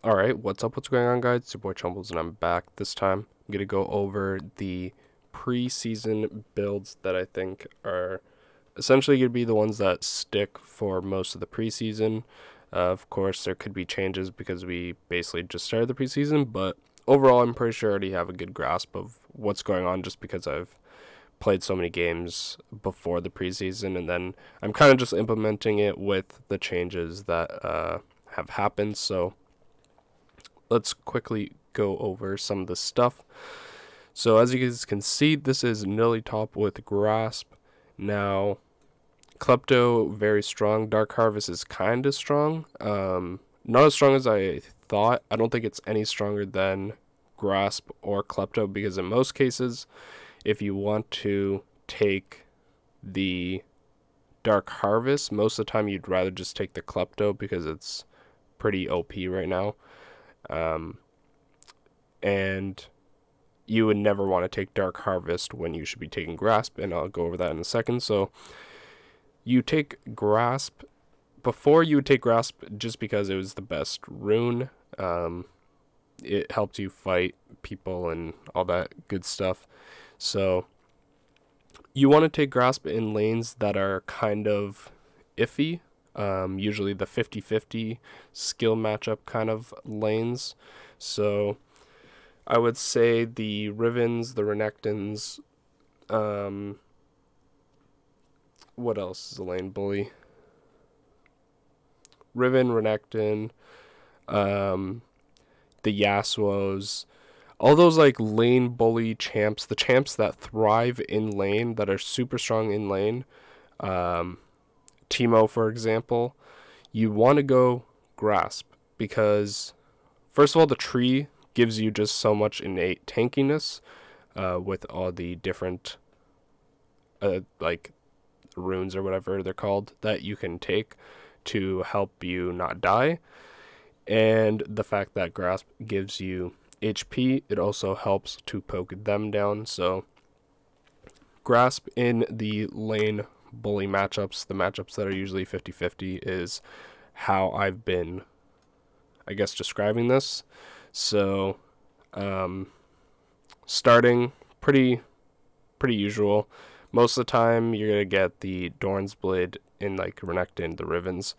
Alright, what's up? What's going on, guys? It's your boy Chumbles, and I'm back. This time, I'm going to go over the preseason builds that I think are essentially going to be the ones that stick for most of the preseason. Of course, there could be changes because we basically just started the preseason, but overall, I'm pretty sure I already have a good grasp of what's going on just because I've played so many games before the preseason, and then I'm kind of just implementing it with the changes that have happened, so let's quickly go over some of the stuff. So as you guys can see, this is Nidalee top with Grasp. Now, Klepto, very strong. Dark Harvest is kind of strong. Not as strong as I thought. I don't think it's any stronger than Grasp or Klepto, because in most cases, if you want to take the Dark Harvest, most of the time you'd rather just take the Klepto because it's pretty OP right now. And you would never want to take Dark Harvest when you should be taking Grasp, and I'll go over that in a second. So you take Grasp. Before, you would take Grasp just because it was the best rune. It helped you fight people and all that good stuff. So you want to take Grasp in lanes that are kind of iffy. Usually the 50-50 skill matchup kind of lanes. So I would say the Rivens, the Renekton's, what else is a lane bully? Riven, Renekton, the Yasuos, all those like lane bully champs, the champs that thrive in lane, that are super strong in lane. Teemo, for example, you want to go Grasp because, first of all, the tree gives you just so much innate tankiness with all the different like runes or whatever they're called that you can take to help you not die. And the fact that Grasp gives you HP, it also helps to poke them down. So Grasp in the lane bully matchups, the matchups that are usually 50-50, is how I've been, I guess, describing this. So starting pretty usual. Most of the time you're gonna get the Dorn's Blade in like Renekton, the Rivens,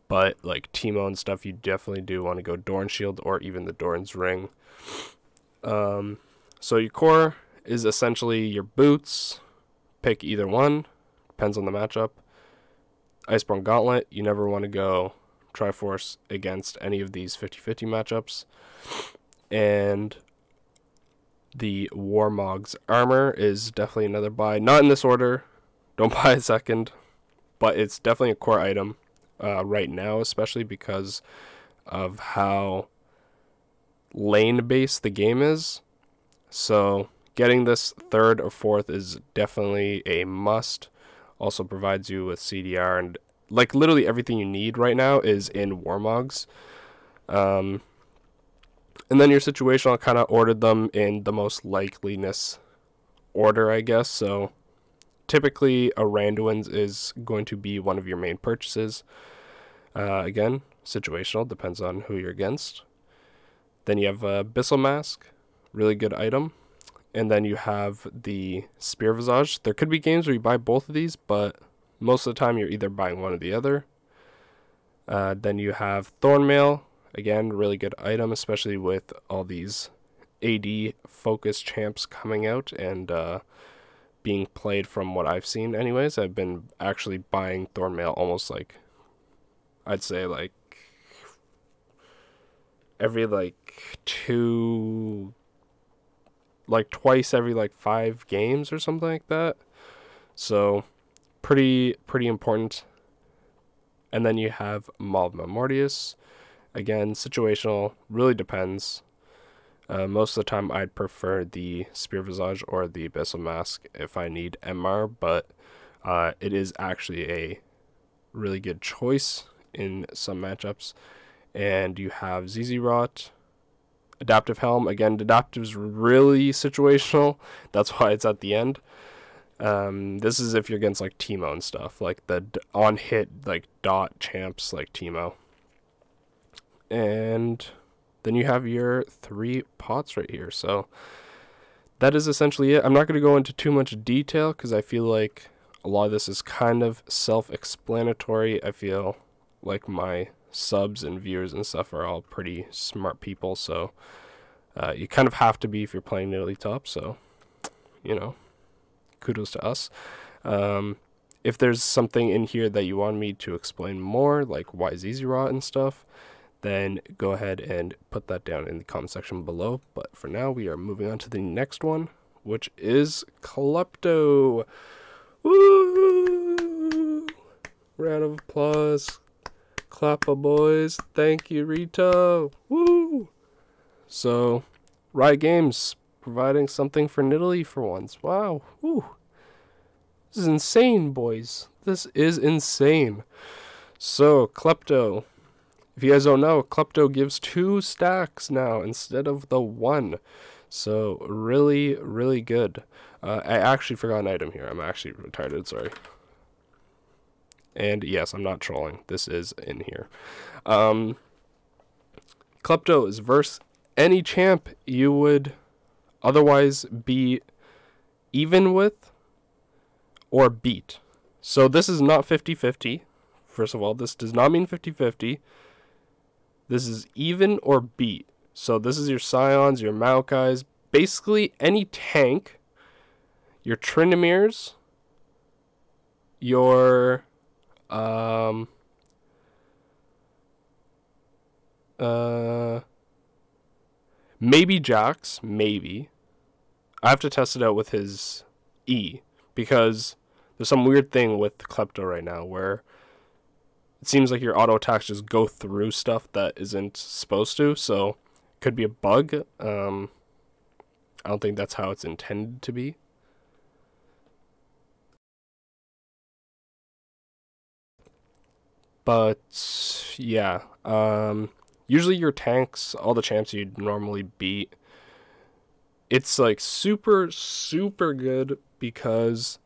but like Teemo and stuff, you definitely do want to go Dorn Shield or even the Dorn's Ring. So your core is essentially your boots. Pick either one, depends on the matchup. Iceborne Gauntlet, you never want to go Triforce against any of these 50-50 matchups. And the Warmog's armor is definitely another buy. Not in this order, don't buy a second, but it's definitely a core item right now, especially because of how lane-based the game is. So getting this third or fourth is definitely a must. Also provides you with CDR, and like literally everything you need right now is in Warmogs. And then your situational, kind of ordered them in the most likeliness order, I guess. So typically a Randuin's is going to be one of your main purchases. Again, situational, depends on who you're against. Then you have Abyssal Mask, really good item. And then you have the Spear Visage. There could be games where you buy both of these, but most of the time you're either buying one or the other. Then you have Thornmail. Again, really good item, especially with all these AD focused champs coming out and being played from what I've seen anyways. I've been actually buying Thornmail almost like, I'd say like every like twice every like 5 games or something like that. So pretty important. And then you have Malva Mortius. Again, situational, really depends. Most of the time I'd prefer the Spear Visage or the Abyssal Mask if I need MR, but it is actually a really good choice in some matchups. And you have ZZ Rot, Adaptive Helm. Again, Adaptive's really situational. That's why it's at the end. This is if you're against like Teemo and stuff, like the on hit like dot champs like Teemo. And then you have your 3 pots right here. So that is essentially it. I'm not going to go into too much detail because I feel like a lot of this is kind of self-explanatory. I feel like my subs and viewers and stuff are all pretty smart people, so you kind of have to be if you're playing Nidalee top, so, you know, kudos to us. If there's something in here that you want me to explain more, like why ZZ Rot and stuff, then go ahead and put that down in the comment section below. But for now, we are moving on to the next one, which is Klepto. Woo! Round of applause. Clappa boys. Thank you, Rito. Woo! So, Riot Games providing something for Nidalee for once. Wow. Woo! This is insane, boys. This is insane. So, Klepto. If you guys don't know, Klepto gives 2 stacks now instead of the 1. So, really, really good. I actually forgot an item here. I'm actually retarded, sorry. And yes, I'm not trolling. This is in here. Klepto is versus any champ you would otherwise be even with or beat. So this is not 50-50. First of all, this does not mean 50-50. This is even or beat. So this is your Scions, your Maokais, basically any tank, your Tryndamirs, your maybe Jax, maybe. I have to test it out with his E, because there's some weird thing with Klepto right now where it seems like your auto attacks just go through stuff that isn't supposed to, so could be a bug. I don't think that's how it's intended to be. But yeah, usually your tanks, all the champs you'd normally beat, it's like super, super good because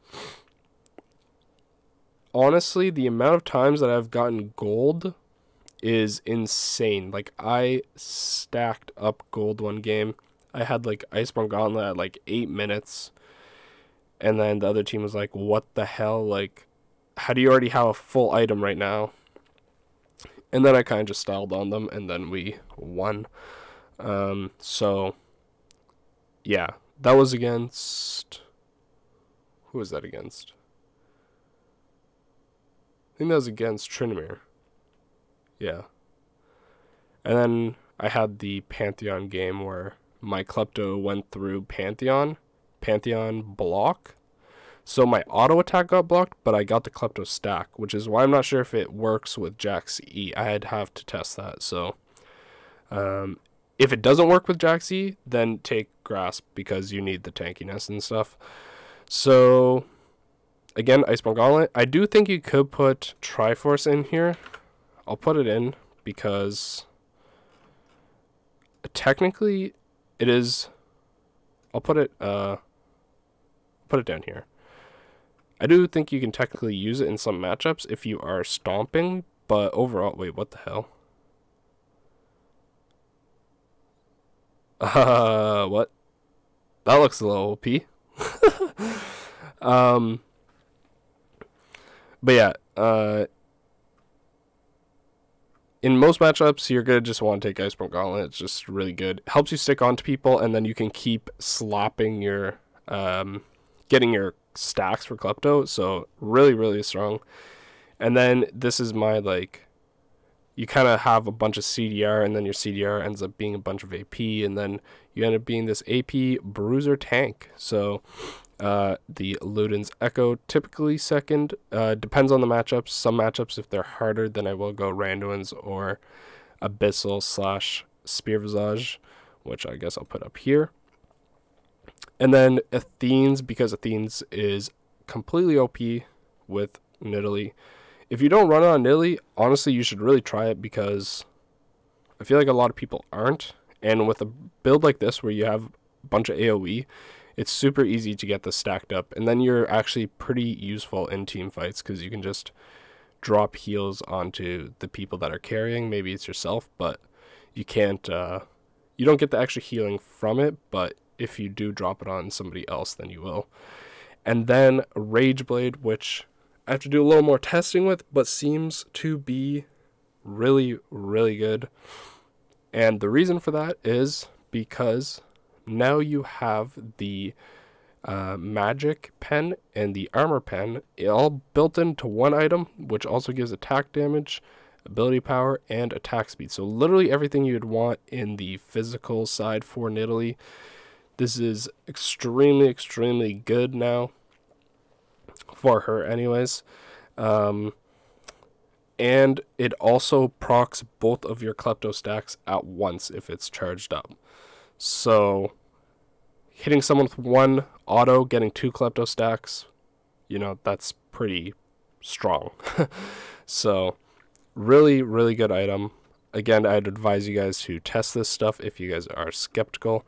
honestly, the amount of times that I've gotten gold is insane. Like, I stacked up gold one game. I had like Iceborne Gauntlet at like 8 minutes, and then the other team was like, what the hell, like, how do you already have a full item right now? And then I kind of just styled on them, and then we won. So yeah, that was against, who was that against? I think that was against Tryndamere. Yeah. And then I had the Pantheon game where my Klepto went through Pantheon block. So my auto attack got blocked, but I got the Klepto stack, which is why I'm not sure if it works with Jax E. I'd have to test that. So if it doesn't work with Jax E, then take Grasp because you need the tankiness and stuff. So again, Iceborne Gauntlet. I do think you could put Triforce in here. I'll put it in because technically it is. I'll put it down here. I do think you can technically use it in some matchups if you are stomping, but overall, wait, what the hell? What? That looks a little OP. But yeah, in most matchups, you're gonna just want to take Iceborne Gauntlet. It's just really good. Helps you stick on to people, and then you can keep slapping your, getting your stacks for Klepto. So really, really strong. And then this is my, like, you kind of have a bunch of CDR, and then your CDR ends up being a bunch of AP, and then you end up being this AP bruiser tank. So the Luden's Echo typically second. Depends on the matchups. Some matchups, if they're harder, then I will go Randuin's or Abyssal / Spear Visage, which I guess I'll put up here. And then Athene's, because Athene's is completely OP with Nidalee. If you don't run it on Nidalee, honestly, you should really try it because I feel like a lot of people aren't. And with a build like this where you have a bunch of AoE, it's super easy to get this stacked up. And then you're actually pretty useful in team fights because you can just drop heals onto the people that are carrying. Maybe it's yourself, but you can't You don't get the extra healing from it, but if you do drop it on somebody else, then you will. And then Rage Blade, which I have to do a little more testing with, but seems to be really, really good. And the reason for that is because now you have the magic pen and the armor pen all built into one item, which also gives attack damage, ability power, and attack speed. So literally everything you'd want in the physical side for Nidalee. This is extremely, extremely good now for her anyways. And it also procs both of your Klepto stacks at once if it's charged up. So hitting someone with one auto, getting 2 Klepto stacks, you know, that's pretty strong. So really, really good item. Again, I'd advise you guys to test this stuff if you guys are skeptical.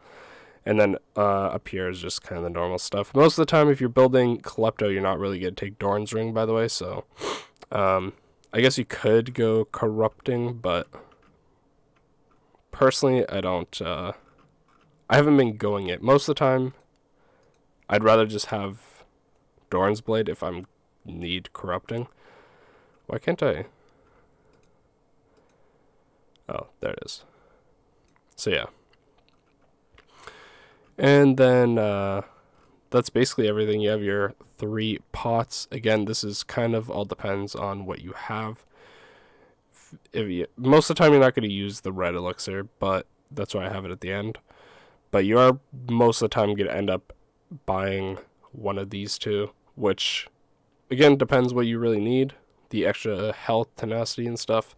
And then up here is just kind of the normal stuff. Most of the time, if you're building Klepto, you're not really going to take Doran's Ring, by the way. So I guess you could go Corrupting, but personally, I don't. I haven't been going it. Most of the time, I'd rather just have Doran's Blade if I need Corrupting. Why can't I? Oh, there it is. So yeah. And then that's basically everything. You have your 3 pots. Again, this is kind of all depends on what you have. Most of the time, you're not going to use the red elixir, but that's why I have it at the end. But you are most of the time going to end up buying one of these 2, which, again, depends what you really need. The extra health, tenacity, and stuff,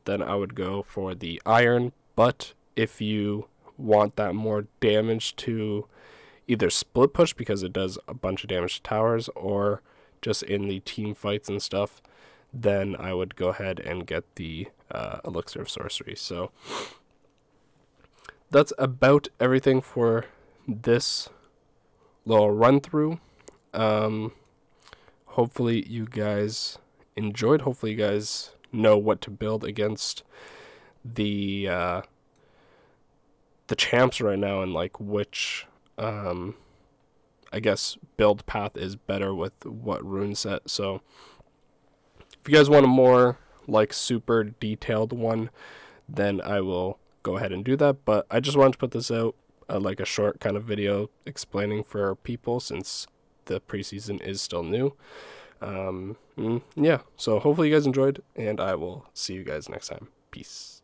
then I would go for the iron. But if you want that more damage to either split push, because it does a bunch of damage to towers, or just in the team fights and stuff, then I would go ahead and get the elixir of sorcery. So that's about everything for this little run through. Hopefully you guys enjoyed. Hopefully you guys know what to build against the champs right now, and like which I guess build path is better with what rune set. So if you guys want a more like super detailed one, then I will go ahead and do that. But I just wanted to put this out like a short kind of video explaining for people, since the preseason is still new. Yeah, so hopefully you guys enjoyed, and I will see you guys next time. Peace.